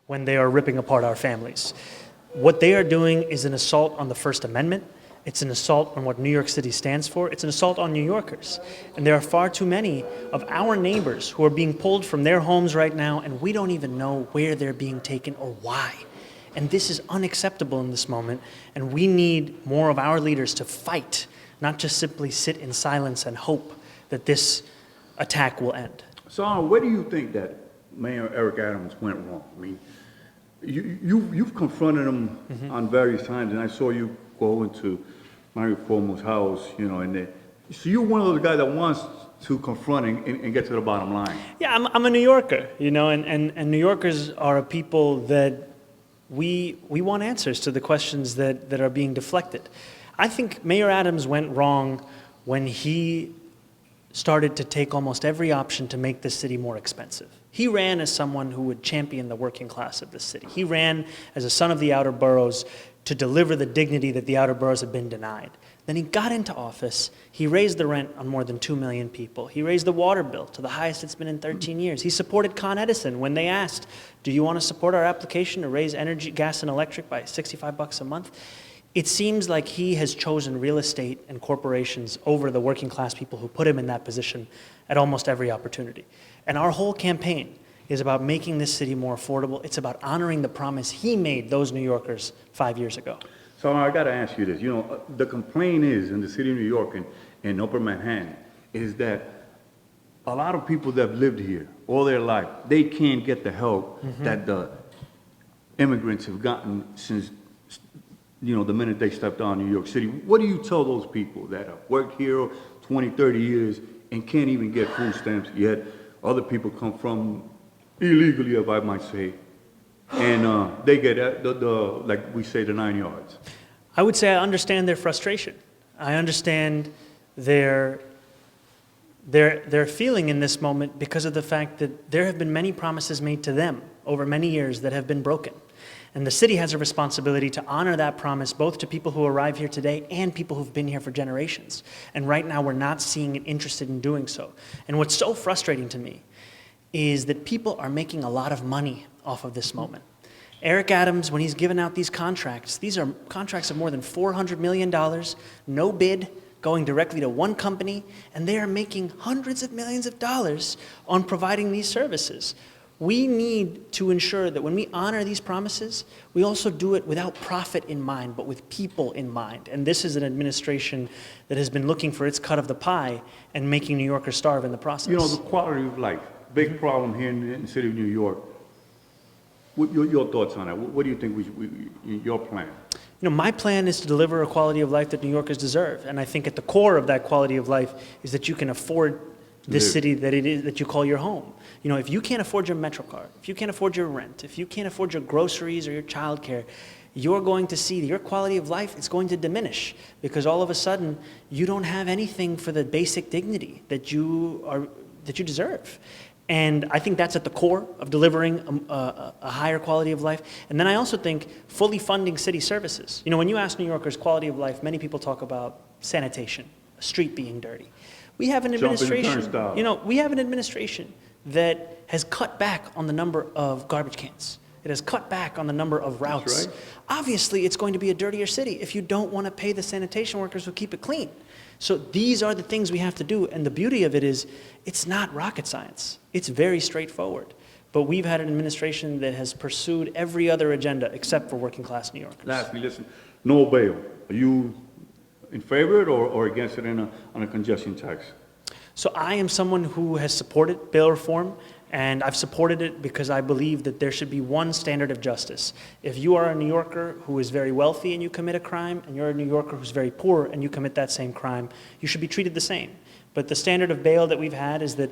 when they are ripping apart our families. What they are doing is an assault on the First Amendment. It's an assault on what New York City stands for. It's an assault on New Yorkers. And there are far too many of our neighbors who are being pulled from their homes right now, and we don't even know where they're being taken or why. And this is unacceptable in this moment, and we need more of our leaders to fight, not just simply sit in silence and hope that this attack will end. So, where do you think that Mayor Eric Adams went wrong? I mean, you've confronted him on various times, and I saw you go into Mario Cuomo's house, and so you're one of those guys that wants to confront and get to the bottom line. Yeah, I'm a New Yorker, and New Yorkers are a people that we want answers to the questions that are being deflected. I think Mayor Adams went wrong when he started to take almost every option to make the city more expensive. He ran as someone who would champion the working class of the city. He ran as a son of the outer boroughs to deliver the dignity that the outer boroughs had been denied. Then he got into office, he raised the rent on more than 2 million people. He raised the water bill to the highest it's been in 13 years. He supported Con Edison when they asked, do you want to support our application to raise energy, gas and electric by $65 a month? It seems like he has chosen real estate and corporations over the working class people who put him in that position at almost every opportunity. And our whole campaign is about making this city more affordable. It's about honoring the promise he made those New Yorkers 5 years ago. So I got to ask you this. The complaint is in the city of New York and in Upper Manhattan is that a lot of people that have lived here all their life, they can't get the help that the immigrants have gotten since, the minute they stepped on New York City. What do you tell those people that have worked here 20, 30 years and can't even get food stamps, yet other people come from illegally, if I might say, and they get like we say, the 9 yards? I would say I understand their frustration. I understand their feeling in this moment because of the fact that there have been many promises made to them over many years that have been broken. And the city has a responsibility to honor that promise both to people who arrive here today and people who've been here for generations. And right now we're not seeing it interested in doing so. And what's so frustrating to me is that people are making a lot of money off of this moment. Eric Adams, when he's given out these are contracts of more than $400 million, no bid, going directly to one company, and they are making hundreds of millions of dollars on providing these services. We need to ensure that when we honor these promises, we also do it without profit in mind, but with people in mind. And this is an administration that has been looking for its cut of the pie and making New Yorkers starve in the process. The quality of life, big problem here in the city of New York. What your thoughts on that? What do you think your plan? My plan is to deliver a quality of life that New Yorkers deserve. And I think at the core of that quality of life is that you can afford this city that you call your home. If you can't afford your Metro card, if you can't afford your rent, if you can't afford your groceries or your childcare, you're going to see your quality of life is going to diminish because all of a sudden you don't have anything for the basic dignity that you deserve. And I think that's at the core of delivering a higher quality of life. And then I also think fully funding city services. When you ask New Yorkers quality of life, many people talk about sanitation, a street being dirty. We have an administration, we have an administration that has cut back on the number of garbage cans. It has cut back on the number of routes. That's right. Obviously, it's going to be a dirtier city if you don't want to pay the sanitation workers who keep it clean. So these are the things we have to do. And the beauty of it is it's not rocket science. It's very straightforward. But we've had an administration that has pursued every other agenda except for working class New Yorkers. Lastly, listen, no bail. Are you in favor of it or against it on a congestion tax? So I am someone who has supported bail reform, and I've supported it because I believe that there should be one standard of justice. If you are a New Yorker who is very wealthy and you commit a crime, and you're a New Yorker who's very poor and you commit that same crime, you should be treated the same. But the standard of bail that we've had is that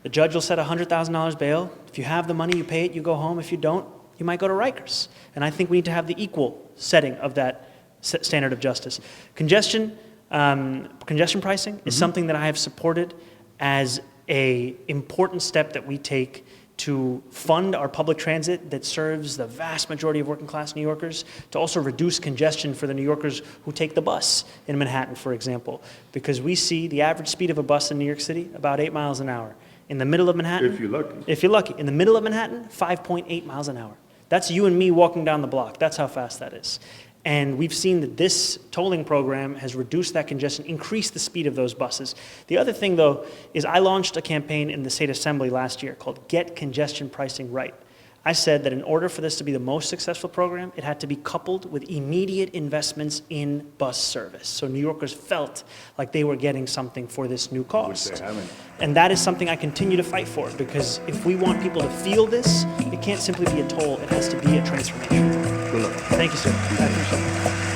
the judge will set $100,000 bail. If you have the money, you pay it, you go home. If you don't, you might go to Rikers. And I think we need to have the equal setting of that standard of justice. Congestion pricing is something that I have supported as an important step that we take to fund our public transit that serves the vast majority of working class New Yorkers, to also reduce congestion for the New Yorkers who take the bus in Manhattan, for example, because we see the average speed of a bus in New York City about 8 miles an hour. In the middle of Manhattan, if you're lucky. If you're lucky. In the middle of Manhattan, 5.8 miles an hour. That's you and me walking down the block. That's how fast that is. And we've seen that this tolling program has reduced that congestion, increased the speed of those buses. The other thing, though, is I launched a campaign in the State Assembly last year called Get Congestion Pricing Right. I said that in order for this to be the most successful program, it had to be coupled with immediate investments in bus service. So New Yorkers felt like they were getting something for this new cost. Which they haven't. And that is something I continue to fight for, because if we want people to feel this, it can't simply be a toll, it has to be a transformation. Good luck. Thank you, sir. I appreciate it.